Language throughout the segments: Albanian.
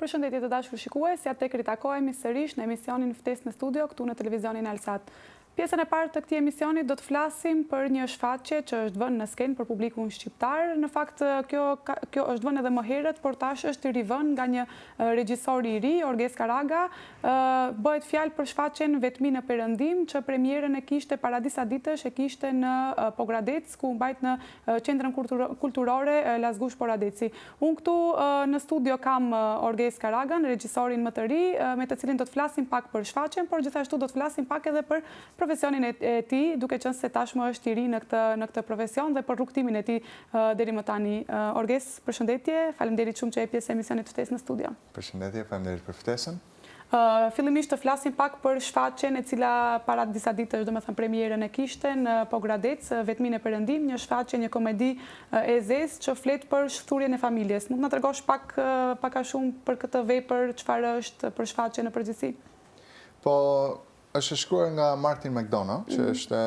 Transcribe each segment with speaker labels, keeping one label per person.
Speaker 1: Përshëndetje të dashur shikues, ja tek ritakohemi sërish në emisionin Ftesë në studio këtu në televizionin Alsat. Pjesën e parë të këtij emisioni do të flasim për një shfaqje që është vënë në skenë për publikun shqiptar. Në fakt kjo është vënë edhe më herët, por tash është rivënë nga një regjisor i ri, Orges Karaga. Bëhet fjalë për shfaqjen Vetmi në Perëndim, që premierën e kishte para disa ditësh, e kishte në Pogradec, ku mbajt në Qendrën Kulturore Lazgush Poradeci. Unë këtu në studio kam Orges Karagan, regjisorin më të ri, me të cilin do të flasim pak për shfaqjen, por gjithashtu do të flasim pak edhe për profesionin e tij, duke qenë se tashmë është i ri në këtë profesion dhe për rrugtimin e tij deri më tani. Orges, përshëndetje, faleminderit shumë që je pjesë e emisionit Ftesë në studio.
Speaker 2: Përshëndetje, faleminderit për ftesën.
Speaker 1: Fillimisht të flasim pak për shfaqjen e cila para disa ditësh, domethënë premierën e kishte në Pogradec, Vetmi në Perëndim, një shfaqje, një komedi e zezë që flet për shturjen e familjes. Mund të na tregosh pak a shumë për këtë vepër, çfarë është për shfaqje në përgjithësi?
Speaker 2: Po, është shkruar nga Martin McDonagh, që është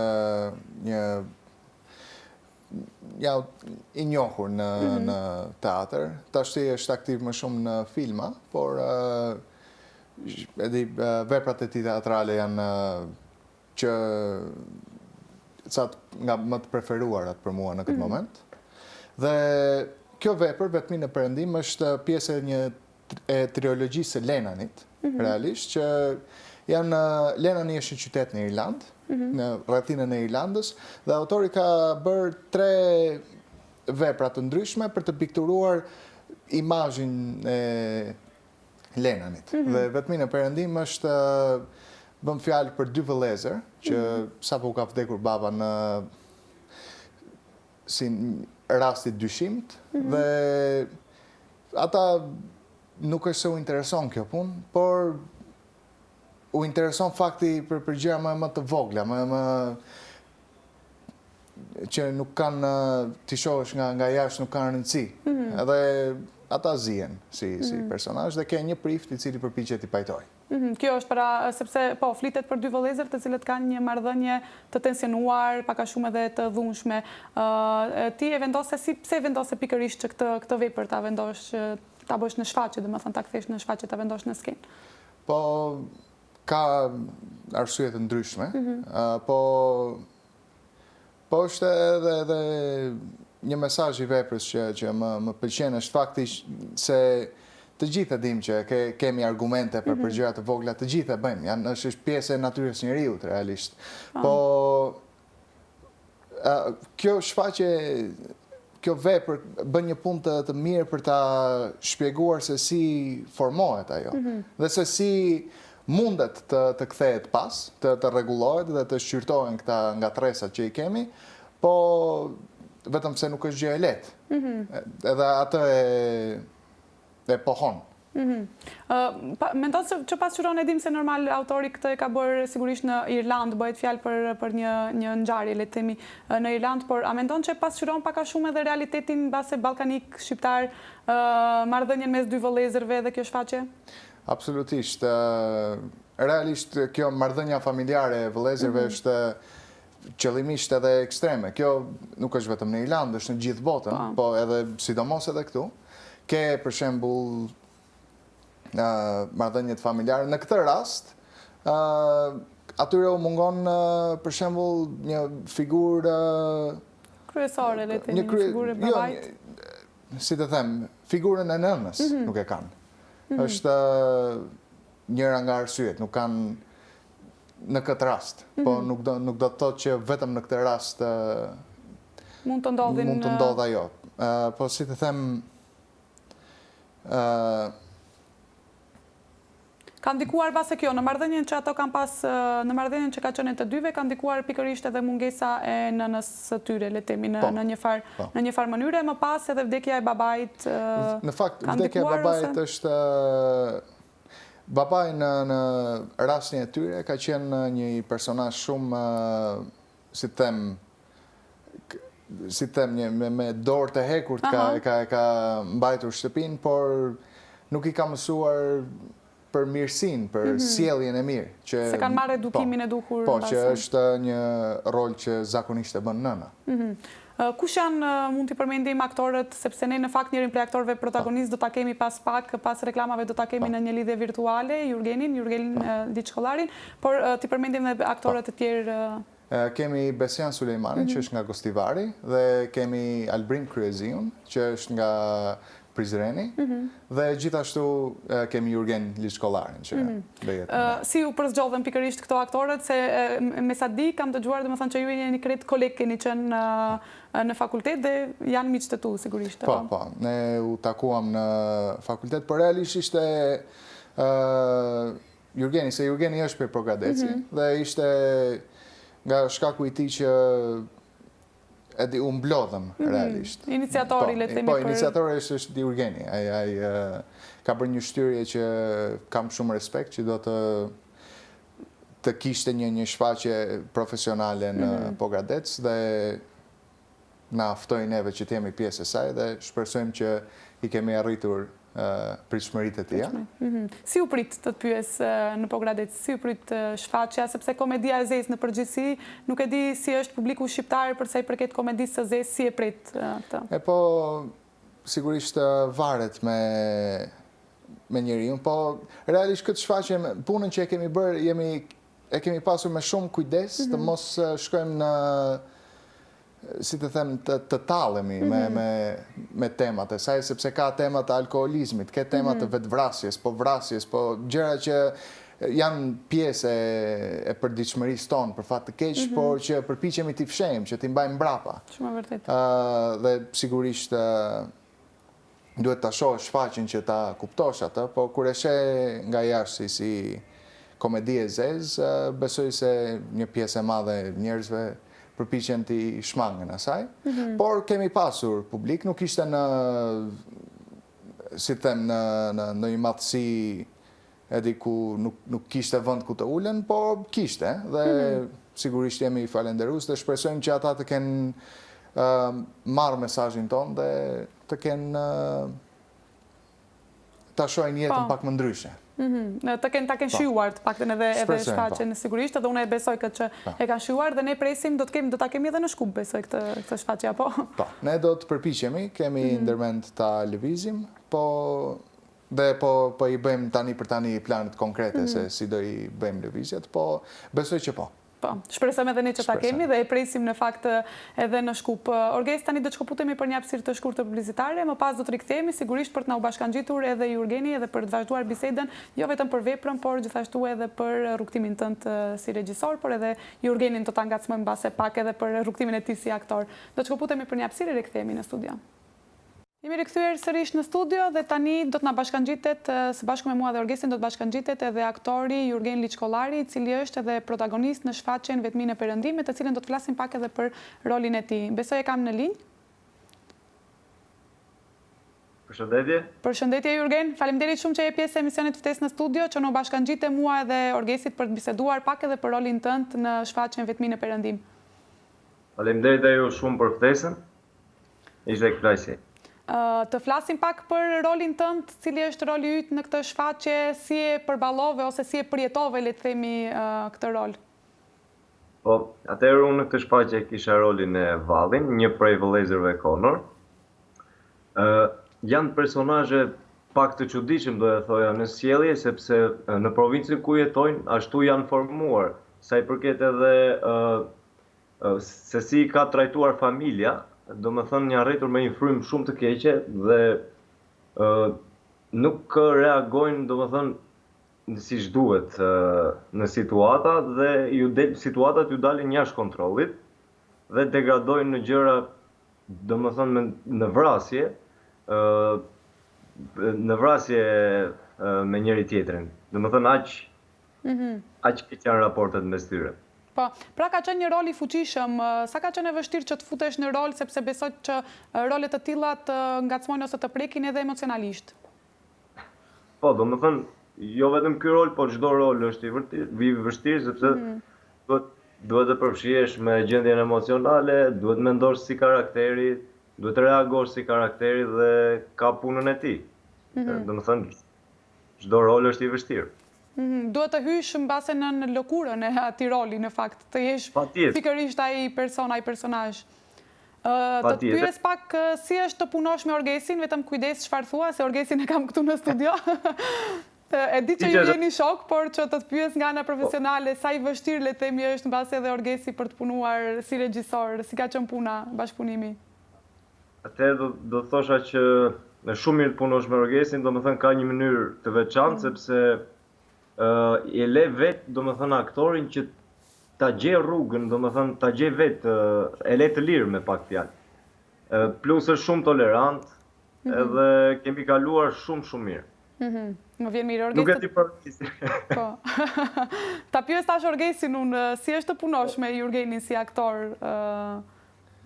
Speaker 2: i njohur në teatr. Tashti është aktiv më shumë në filma, por veprat e tij teatrale janë që nga më të preferuarat për mua në këtë moment. Dhe kjo vepër, Vetmi në Perëndim, është pjesë e triologjisë së Lenanit, realisht, që Lenani është një qytet në Irlandë, në rrethinën e Irlandës, dhe autori ka bërë 3 vepra të ndryshme për të pikturuar imazhin e Lenanit. Dhe Vetmi në Perëndim është bën fjalë për 2 vëllezër, që sapo u ka vdekur baba në si rastit dyshimt, dhe ata nuk është se u intereson kjo punë, por u intereson fakti për gjëra më të vogla, që nuk kanë t'i shohësh nga jashtë, nuk kanë rëndësi. Edhe ata zihen si personazh dhe ke një prift i cili përpiqet i pajtoj.
Speaker 1: Kjo është sepse po flitet për 2 vëllezër të cilët kanë një marrëdhënie të tensionuar, pak a shumë edhe të dhunshme. Ti pse e vendose pikërisht që këtë vepër ta bësh në shfaqje, domethënë ta kthesh në shfaqje, ta vendosh në skenë?
Speaker 2: Po ka arsye të ndryshme, po është edhe një mesazh i veprës që më pëlqen, është fakti se të gjithë e dim që kemi argumente për gjëra të vogla, të gjithë e bëjmë, është pjesë e natyrës njerëzit realisht. Po kjo shfaqje, kjo vepër bën një punë të mirë për ta shpjeguar se si formohet ajo, dhe se si mundet të kthehet pas, të rregullohet dhe të shqyrtohen këta nga tresat që i kemi, po vetëm se nuk është gjë e lehtë. Edhe atë e pohon.
Speaker 1: Mendon se që pasqyron e dim se normal autori këtë e ka bërë sigurisht në Irlandë, bëhet fjalë për një ngjarje, le të themi, në Irlandë, por a mendon që pasqyron pak a shumë edhe realitetin base ballkanik shqiptar, marrëdhënien mes 2 vëllezërve dhe kjo shfaqje?
Speaker 2: Absolutisht. Realisht, kjo marrëdhënia familjare e vëllezërve është qëllimisht edhe ekstreme. Kjo nuk është vetëm në Irlandë, është në gjithë botën, po edhe sidomos edhe këtu. Ke, për shembull, marrëdhëniet familjare. Në këtë rast, atyre u mungon, për shembull, një figurë
Speaker 1: kryesore, le të themi, një figurë e babait.
Speaker 2: Si të them, figurën e nënës nuk e kanë. Është njëra nga arsyet, nuk kanë në këtë rast, po nuk do të thotë që vetëm në këtë rast
Speaker 1: mund të
Speaker 2: ndodh ajo. Po si të them,
Speaker 1: ka ndikuar base kjo, në marrëdhënien që ato kanë pas, në marrëdhënien që ka qenë të dyve, ka ndikuar pikërisht edhe mungesa e nënës së tyre, le të themi, në një farë mënyre, më pas edhe vdekja e babait.
Speaker 2: Në fakt, vdekja e babait është babai në rastin e tyre ka qenë një personazh shumë, si të them, me dorë të hekurt ka mbajtur shtëpinë, por nuk i ka mësuar për mirësinë, për sjelljen e mirë.
Speaker 1: Se kanë marrë edukimin e duhur.
Speaker 2: Po, që është një rol që zakonisht e bën nëna.
Speaker 1: Kush janë, mund t'i përmendim aktorët, sepse ne në fakt njërin prej aktorëve protagonist do ta kemi pas reklamave do ta kemi në një lidhje virtuale, Jurgenin Liçkollarin, por t'i përmendim dhe aktorët e tjerë.
Speaker 2: Kemi Besian Sulejmanin, që është nga Gostivari, dhe kemi Albrim Kryeziun, që është nga Prizreni, dhe gjithashtu kemi Jurgen Liçkollarin që bëhet.
Speaker 1: Si u përzgjodhen pikërisht këto aktorët, se me sa di kam dëgjuar domethënë që ju jeni krejt koleg, keni qenë në fakultet dhe janë miq të tu sigurisht.
Speaker 2: Po, ne u takuam në fakultet, por realisht ishte Jurgeni, se Jurgeni është për Progradeci dhe ishte nga shkaku i tij që edhe u mblodhëm realisht.
Speaker 1: Iniciatori, le të themi.
Speaker 2: Po, iniciatori është Jurgeni. Ai ka bërë një shtyrje që kam shumë respekt, që do të kishte një shfaqje profesionale në Pogradec dhe na ftoi neve që të jemi pjesë e saj dhe shpresojmë që i kemi arritur pritshmëritë e tija.
Speaker 1: Si u prit të pyes në Pogradec, si u prit shfaqja, sepse komedia e zezë në përgjithësi, nuk e di si është publiku shqiptar për sa i përket komedisë së zezë, si e prit këtë?
Speaker 2: Po, sigurisht varet me njeriu, po realisht këtë shfaqje, punën që e kemi bërë, e kemi pasur me shumë kujdes të mos shkojmë në, si të them, të tallemi me temat e saj, sepse ka temat të alkoholizmit, ka temat të vetvrasjes, po vrasjes, po gjëra që janë pjesë e përditshmërisë tonë për fat të keq, por që përpiqemi t'i fshejmë, që t'i mbajmë mbrapa.
Speaker 1: Shumë e vërtet.
Speaker 2: Dhe sigurisht duhet ta shohësh shfaqjen që ta kuptosh atë, po kur e sheh nga jashtë si komedi e zezë, besoj se një pjesë e madhe e njerëzve përpiqen t'i shmangen asaj, por kemi pasur publik, nuk ishte në, si them, në një madhësi edhe ku nuk kishte vend ku të ulen, po kishte, dhe sigurisht jemi falenderues dhe shpresojmë që ata të kenë marrë mesazhin ton dhe të kenë ta shohin jetën pak më ndryshe.
Speaker 1: Të kenë shyuar të paktën edhe shfaqjen sigurisht, edhe unë e besoj këtë që e kanë shyuar dhe ne presim do ta kemi edhe në Shkup, besoj këtë shfaqje, apo?
Speaker 2: Po, ne do të përpiqemi, kemi ndërmend ta lëvizim, po i bëjmë tani për tani planet konkrete se si do i bëjmë lëvizjet, po besoj që po.
Speaker 1: Po, shpresojmë edhe ne që ta kemi dhe e presim në fakt edhe në Shkup. Orges, tani do të shkëputemi për një hapësirë të shkurtër publicitare, më pas do të rikthehemi sigurisht për të na u bashkangjitur edhe Jurgeni edhe për të vazhduar bisedën, jo vetëm për veprën, por gjithashtu edhe për rrugtimin tënd si regjisor, por edhe Jurgenin do ta ngacmojmë mbase pak edhe për rrugtimin e tij si aktor. Do të shkëputemi për një hapësirë e rikthehemi në studio. Jemi rikthyer sërish në studio dhe tani do të na bashkangjitet së bashku me mua dhe Orgesin do të bashkangjitet edhe aktori Jurgen Liçkollari, i cili është edhe protagonist në shfaqjen Vetminë e Perëndimit, të cilën do të flasim pak edhe për rolin e tij. Besoj e kam në linjë.
Speaker 3: Përshëndetje.
Speaker 1: Përshëndetje Jurgen, faleminderit shumë që je pjesë e emisionit Ftesë në studio, që na bashkangjitet mua dhe Orgesit për të biseduar pak edhe për rolin tënd në shfaqjen Vetminë e Perëndimit.
Speaker 3: Faleminderit ju shumë për ftesën. Ishte kënaqësi.
Speaker 1: Të flasim pak për rolin tënd, cili është roli yt në këtë shfaqje, si e përballove ose si e përjetove, le të themi, këtë rol?
Speaker 3: Po, atëherë unë në këtë shfaqje kisha rolin e Vallin, një prej vëllezërve Konor. Janë personazhe pak të çuditshëm, do të thoja, në sjellje, sepse në provincën ku jetojnë, ashtu janë formuar, sa i përket edhe se si ka trajtuar familja. Do më thënë një arritur me një frymë shumë të keqe dhe nuk reagojnë, do më thënë, si duhet në situata dhe situatat ju dalin jashtë kontrollit dhe degradojnë në gjëra, do më thënë, në vrasje me njëri tjetrin. Do më thënë, aq keq janë raportet mes tyre.
Speaker 1: Po, pra ka qenë një rol i fuqishëm, sa ka qenë e vështirë që të futesh në rol, sepse besoj që rolet të tilla të ngacmojnë ose të prekin edhe emocionalisht.
Speaker 3: Po, do më thënë, jo vetëm ky rol, por çdo rol është i vështirë, sepse duhet të përfshihesh me gjendjen emocionale, duhet mendosh si karakteri, duhet të reagosh si karakteri dhe ka punën e tij. Do më thënë, çdo rol është i vështirë.
Speaker 1: Duhet të hysh mbase në lëkurën e atij roli, në fakt, të jesh pikërisht ai personazh. Të të pyes pak si është të punosh me Orgesin, vetëm kujdes çfarë thua, se Orgesin e kam këtu në studio. E di që ju jeni shok, por që të pyes nga ana profesionale, sa i vështirë le të themi është mbase edhe Orgesi për të punuar si regjisor, si ka qenë puna, bashkëpunimi?
Speaker 3: Atëherë do të thosha që është shumë mirë të punosh me Orgesin, domethënë ka një mënyrë të veçantë sepse e le vetë, domethënë aktorin që ta gjej rrugën, domethënë ta gjej vetë, e le të lirë me pak fjalë. Plus është shumë tolerant, edhe kemi kaluar shumë mirë.
Speaker 1: Më vjen mirë Orgesi.
Speaker 3: Nuk e di për Orgesin.
Speaker 1: Po. Ta pyes tash Orgesin unë, si është të punosh me Jurgenin si aktor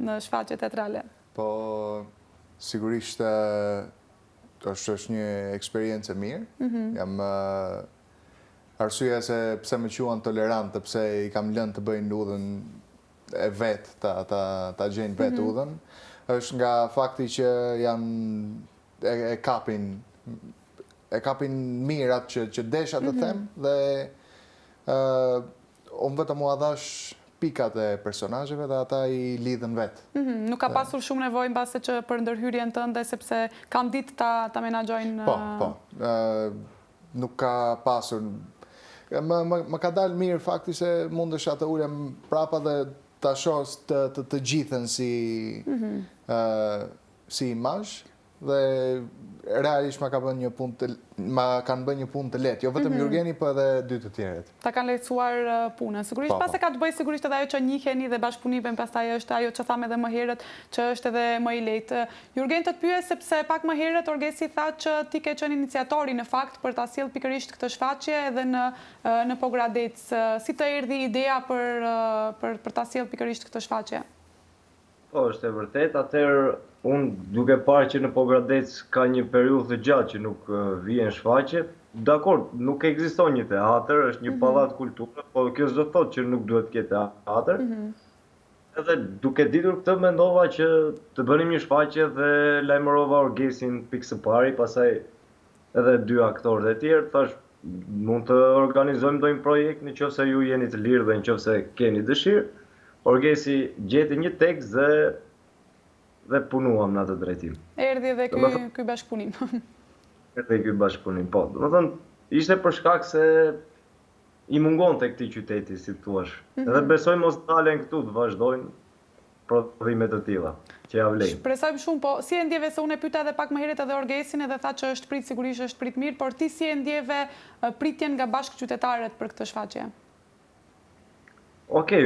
Speaker 1: në shfaqje teatrale?
Speaker 2: Po, sigurisht është një eksperiencë e mirë. Jam arsyeja se pse më quan tolerant, pse i kam lënë të bëjnë udhën e vet, ta gjejnë vet udhën, është nga fakti që janë e kapin mirë atë që desha të them, dhe unë vetëm u dhash pikat e personazheve dhe ata i lidhen vetë.
Speaker 1: Nuk ka pasur shumë nevojë mbase që për ndërhyrjen tënde, sepse kanë ditë ta menaxhojnë.
Speaker 2: Po. Nuk ka pasur. Më ka dalë mirë fakti se mundesha të ulem prapa dhe ta shoh të gjithën si imazh, dhe realisht ma kanë bërë një punë të lehtë, jo vetëm Jurgeni, po edhe dy të tjerët.
Speaker 1: Ta kanë lehtësuar punën. Sigurisht pas e ka të bëjë sigurisht edhe ajo që njiheni dhe bashkëpunimi, pastaj është ajo që thamë edhe më herët, që është edhe më i lehtë. Jurgen, të pyes sepse pak më herët Orgesi tha që ti ke qenë iniciatori në fakt për ta sjellë pikërisht këtë shfaqje edhe në Pogradec. Si të erdhi ideja për ta sjellë pikërisht këtë shfaqje?
Speaker 3: Po, është e vërtet, atëherë unë duke parë që në Pogradec ka një periudhë të gjatë që nuk vjen shfaqje, dakor, nuk ekziston një teatër, është një pallat kulture, po kjo s'do të thotë që nuk duhet të ketë teatër. Edhe duke ditur këtë mendova që të bënim një shfaqje dhe lajmërova Orgesin pikë së pari, pastaj edhe dy aktorët e tjerë, thash mund të organizojmë ndonjë projekt nëse ju jeni të lirë dhe nëse keni dëshirë. Orgesi gjeti një tekst dhe punuam në atë drejtim.
Speaker 1: Erdhi edhe ky bashkëpunim.
Speaker 3: Erdhi ky bashkëpunim, po. Domethënë, ishte për shkak se i mungonte këtij qyteti, si thua. Edhe besoj mos dalen këtu të vazhdojnë prodhime të tilla, që ja vlejnë.
Speaker 1: Shpresojmë shumë, po si e ndjeve, se unë e pyeta edhe pak më herët edhe Orgesin edhe tha që është prit, sigurisht është prit mirë, por ti si e ndjeve pritjen nga bashkëqytetarët për këtë shfaqje?
Speaker 3: Okej,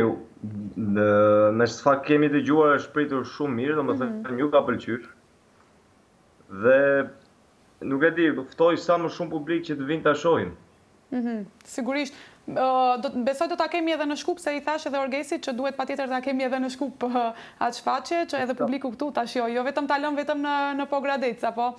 Speaker 3: me çfarë kemi dëgjuar është pritur shumë mirë, domethënë ju ka pëlqyer. Dhe nuk e di, ftoj sa më shumë publik që të vinë ta shohin.
Speaker 1: Sigurisht. Besoj do ta kemi edhe në Shkup, se i thash edhe Orgesit që duhet patjetër ta kemi edhe në Shkup atë shfaqje, që edhe publiku këtu ta shijojë, jo vetëm ta lëm vetëm në Pogradec, apo.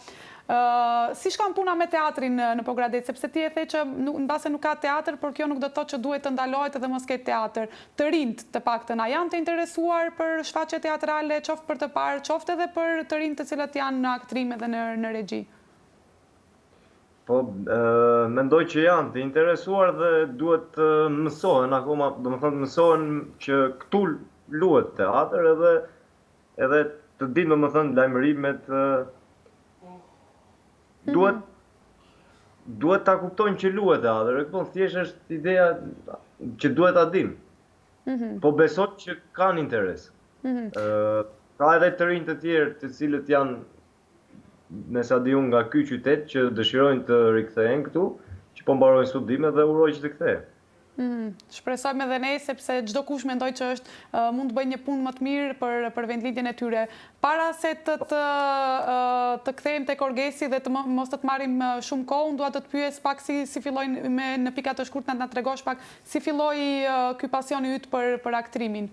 Speaker 1: Si shkon puna me teatrin në Pogradec, sepse ti e the që mbase nuk ka teatr, por kjo nuk do të thotë që duhet të ndalohet edhe mos ketë teatr. Të rinjt të paktën, a janë të interesuar për shfaqje teatrale, qoftë për të parë, qoftë edhe për të rinjt të cilët janë në aktrim edhe në regji?
Speaker 3: Po, mendoj që janë të interesuar dhe duhet të mësohen akoma, domethënë mësohen që këtu luhet teatr edhe të dinë domethënë lajmërimet. Duhet ta kuptojnë që luhet teatr, po thjesht është ideja që duhet ta dinë. Po besoj që kanë interes. Ka edhe të rinj të tjerë të cilët janë, me sa di unë, nga ky qytet që dëshirojnë të rikthehen këtu, që po mbarojnë studimet dhe uroj që të kthehen.
Speaker 1: Shpresojmë edhe ne, sepse çdo kush mendoj që mund të bëjë një punë më të mirë për vendlindjen e tyre. Para se të kthehemi tek Orgesi dhe mos të marrim shumë kohë, unë dua të të pyes pak si filloi në pika të shkurtë, na tregosh pak si filloi ky pasioni yt për aktrimin.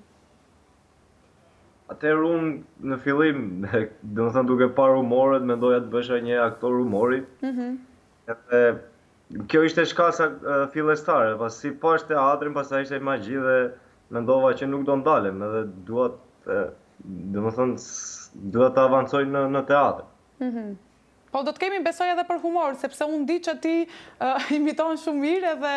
Speaker 3: Atëherë unë në fillim, domethënë duke parë humorët, mendoja të bësha një aktor humori. Edhe kjo ishte shkasa fillestare, pasi pash teatrin, pastaj ishte imagji dhe mendova që nuk do ndalem, edhe dua të avancoj në teatr.
Speaker 1: Po do të kemi besoj edhe për humor, sepse unë di që ti imiton shumë mirë edhe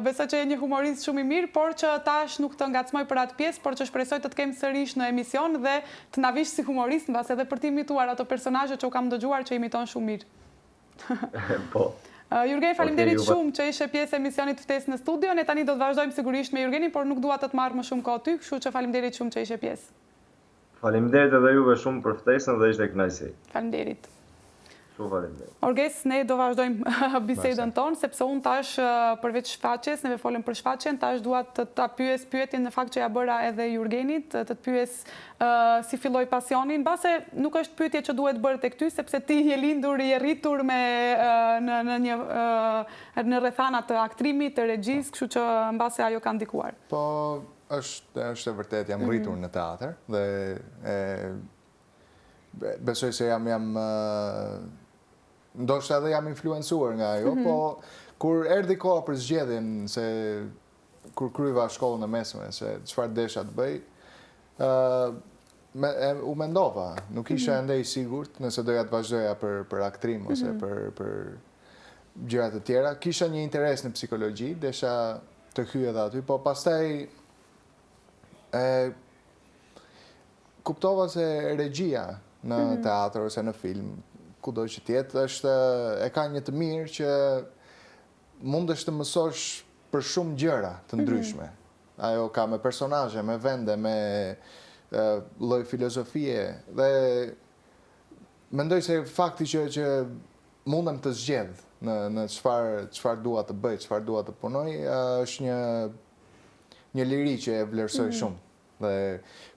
Speaker 1: besoj që je një humorist shumë i mirë, por që tash nuk të ngacmoj për atë pjesë, por që shpresoj të kemë sërish në emision dhe të na vish si humorist në base edhe për të imituar ato personazhe që u kam dëgjuar që imiton shumë mirë.
Speaker 3: Po.
Speaker 1: Jurgen, faleminderit shumë që ishe pjesë e emisionit Ftesë në studio. Ne tani do të vazhdojmë sigurisht me Jurgenin, por nuk dua të marr më shumë kohë ty, kështu që faleminderit shumë që ishe pjesë.
Speaker 3: Faleminderit edhe juve shumë për ftesën dhe ishte kënaqësi.
Speaker 1: Faleminderit.
Speaker 3: Shumë faleminderit.
Speaker 1: Orges, ne do vazhdojmë bisedën tonë, sepse unë tash përveç shfaqjes, neve folëm për shfaqjen, tash dua të ta pyes pyetjen në fakt që ja bëra edhe Jurgenit, të të pyes si filloi pasioni, mbase nuk është pyetje që duhet bërë tek ty, sepse ti je lindur i rritur me në rrethana të aktrimit, të regjisë, kështu që mbase ajo ka ndikuar.
Speaker 2: Po, është e vërtet, jam rritur në teatr dhe besoj se jam ndoshta edhe jam influencuar nga ajo, po kur erdhi koha për zgjedhjen, se kur kryeva shkollën e mesme, se çfarë desha të bëj, u mendova, nuk isha ende i sigurt nëse doja të vazhdoja për aktrim ose për gjëra të tjera. Kisha një interes në psikologji, desha të hyj edhe aty, po pastaj kuptova se regjia në teatr ose në film, kudo që tjetë, e ka një të mirë që mundesh të mësosh për shumë gjëra të ndryshme. Ajo ka me personazhe, me vende, me lloj filozofie dhe mendoj se fakti që mundem të zgjedh në çfarë dua të bëj, çfarë dua të punoj, është një liri që e vlerësoj shumë. Dhe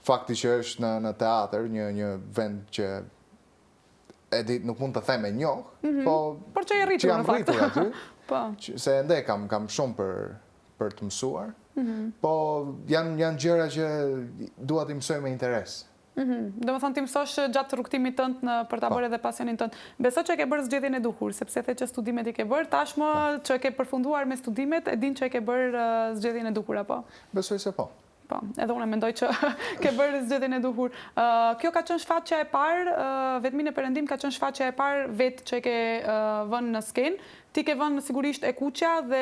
Speaker 2: fakti që është në teatr, një vend që nuk mund të them e njoh,
Speaker 1: por që jam
Speaker 2: rritur aty, se ende kam shumë për të mësuar, po janë gjëra që dua t'i mësoj me interes.
Speaker 1: Do më thonë ti mësosh gjatë rrugtimit tënd për ta bërë edhe pasionin tënd. Besoj që e ke bërë zgjedhjen e duhur, sepse the që studimet i ke bërë, tashmë që e ke përfunduar me studimet, e din që e ke bërë zgjedhjen e duhur apo?
Speaker 2: Besoj se po.
Speaker 1: Po, edhe unë mendoj që ke bërë zgjedhjen e duhur. Kjo ka qenë shfaqja e parë, vetmin e Perëndim ka qenë shfaqja e parë vetë që e ke vënë në skenë. Ti ke vënë sigurisht e Kuqja dhe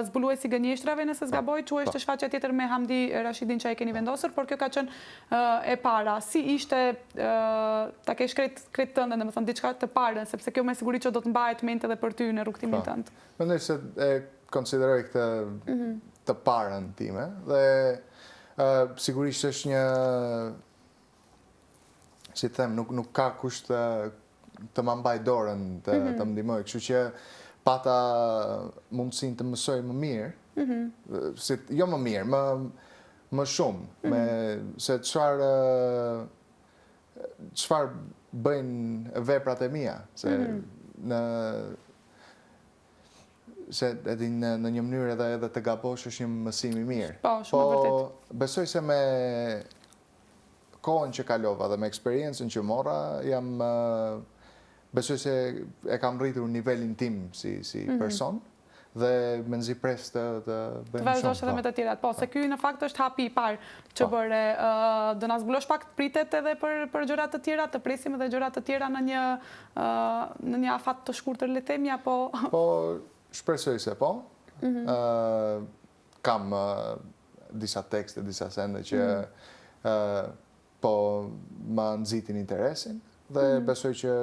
Speaker 1: Zbuluesi Gënjeshtrave, nëse zgaboj, quhesh të shfaqja tjetër me Hamdi Rashidin që e keni vendosur, por kjo ka qenë e para. Si ishte ta kesh kretë tënde, domethënë diçka të parën, sepse kjo me siguri që do të mbahet ment edhe për ty në rrugtimin tënd.
Speaker 2: Mendoj se e konsideroj këtë të parën time dhe sigurisht është një, si të them, nuk ka kush të më mbaj dorën të më ndihmoj, kështu që pata mundësinë të mësoj më mirë, jo më mirë, më shumë, se çfarë bëjnë veprat e mia, se edhe në një mënyrë edhe të gabosh është një mësim i mirë.
Speaker 1: Po, shumë vërtet.
Speaker 2: Po, besoj se me kohën që kalova dhe me eksperiencën që mora, besoj se e kam rritur nivelin tim si person dhe me nxipres të bëjmë shumë.
Speaker 1: Të vazhdosh edhe me të tjerat. Po, se ky në fakt është hapi i parë që bëre. Do na zbulosh pak pritet edhe për gjëra të tjera, të presim edhe gjëra të tjera në një afat të shkurtër le të themi apo?
Speaker 2: Po, shpresoj se po. Kam disa tekste, disa sende që po ma nxitin interesin dhe besoj që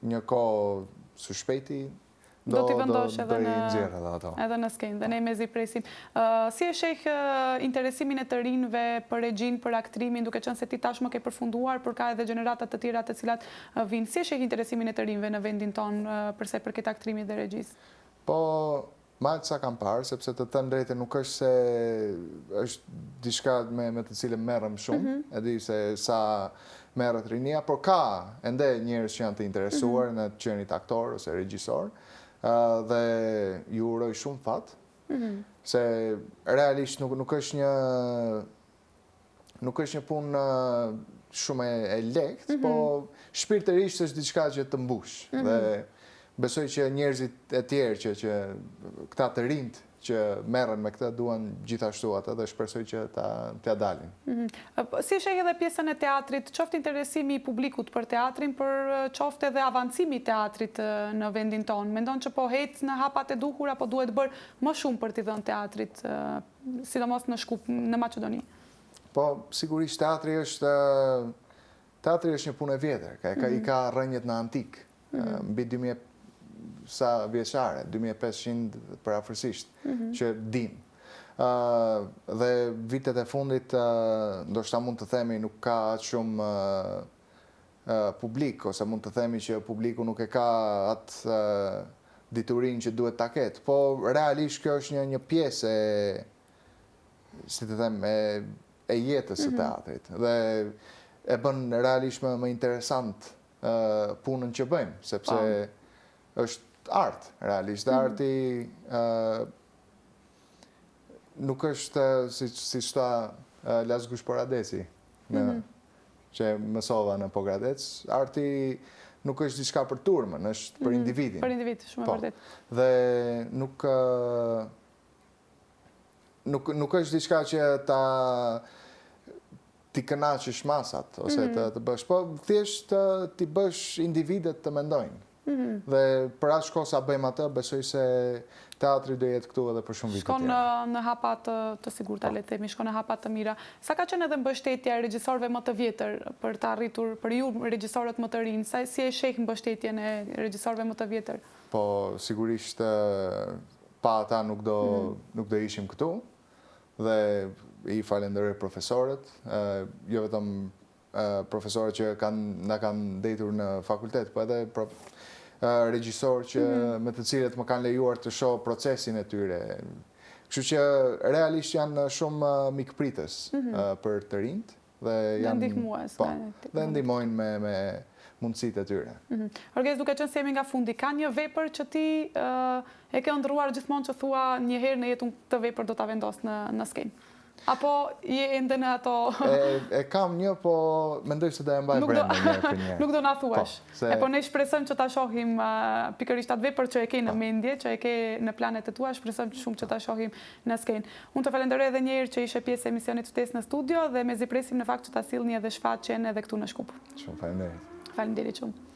Speaker 2: një kohë së shpejti do
Speaker 1: t'i vendosh
Speaker 2: edhe
Speaker 1: në skenë, dhe ne mezi presim. Si e sheh interesimin e të rinjve për regjin, për aktrimin, duke qenë se ti tashmë ke përfunduar, por ka edhe gjeneratat të tjera të cilat vinë. Si e sheh interesimin e të rinjve në vendin tonë përsa i përket aktrimit dhe regjisë?
Speaker 2: Po, ma që sa kam parë, sepse të them drejtë nuk është se është diçka me të cilën merrem shumë, e di se sa merret rinia, por ka ende njerëz që janë të interesuar në të qenit aktor ose regjisor, dhe ju uroj shumë fat, se realisht nuk është një punë shumë e lehtë, po shpirtërisht është diçka që të mbush. Dhe besoj që njerëzit e tjerë që këta të rinjt që merren me këtë duan gjithashtu atë dhe shpresoj që t'ja dalin.
Speaker 1: Si sheh edhe pjesën e teatrit, qoftë interesimi i publikut për teatrin, për qoftë edhe avancimi i teatrit në vendin tonë? Mendon që po hec në hapat e duhur apo duhet bërë më shumë për t'i dhënë teatrit, sidomos në Shkup, në Maqedoni?
Speaker 2: Po, sigurisht teatri është një punë e vjetër, i ka rrënjët në antik, mbi 2000 sa vjeçare, 2500 për afërsisht, që dim. Dhe vitet e fundit, ndoshta mund të themi nuk ka atë shumë publik, ose mund të themi që publiku nuk e ka atë diturin që duhet ta ketë, po realisht kjo është një pjesë si të them, e jetës së teatrit, dhe e bën realisht më interesant punën që bëjmë, sepse është art, realisht. Dhe arti nuk është, si shta Lasgush Poradeci, që mësova në Pogradec. Arti nuk është diçka për turmën, është për individin.
Speaker 1: Për individ, shumë e vërtet.
Speaker 2: Dhe nuk është diçka që ti kënaqësh masat, ose të bësh, po thjesht ti bësh individet të mendojnë. Dhe për atë shko sa bëjmë atë, besoj se teatri do jetë këtu edhe për shumë vite tjera.
Speaker 1: Shkon në hapat të sigurta, le të themi, shkon në hapat të mira. Sa ka qenë edhe mbështetja e regjisorëve më të vjetër për të arritur, për ju regjisorët më të rinj, si e sheh mbështetjen e regjisorëve më të vjetër?
Speaker 2: Po, sigurisht pa ata nuk do ishim këtu, dhe i falenderoj profesorët, jo vetëm profesorët që na kanë ndetur në fakultet, po edhe regjisorë që me të cilët më kanë lejuar të shoh procesin e tyre. Kështu që realisht janë shumë mikpritës për të rinjt dhe ndihmojnë me mundësitë e tyre.
Speaker 1: Orges, duke qenë se jemi nga fundi, ka një vepër që ti e ke ëndrruar gjithmonë që thua një herë në jetën të vepër do ta vendos në skenë? Apo je ende në ato...
Speaker 2: E kam një, po mendoj se do e mbaj brenda një për një.
Speaker 1: Nuk do na thuash. Po ne shpresojmë që ta shohim pikërisht atë vepër që e ke në mendje, që e ke në planet e tua, shpresojmë shumë që ta shohim në skenë. Unë të falenderoj edhe një herë që ishe pjesë e emisionit Ftesë në studio dhe mezi presim në fakt që ta sillni edhe shfaqjen edhe këtu në Shkup.
Speaker 2: Shumë faleminderit.
Speaker 1: Faleminderit shumë.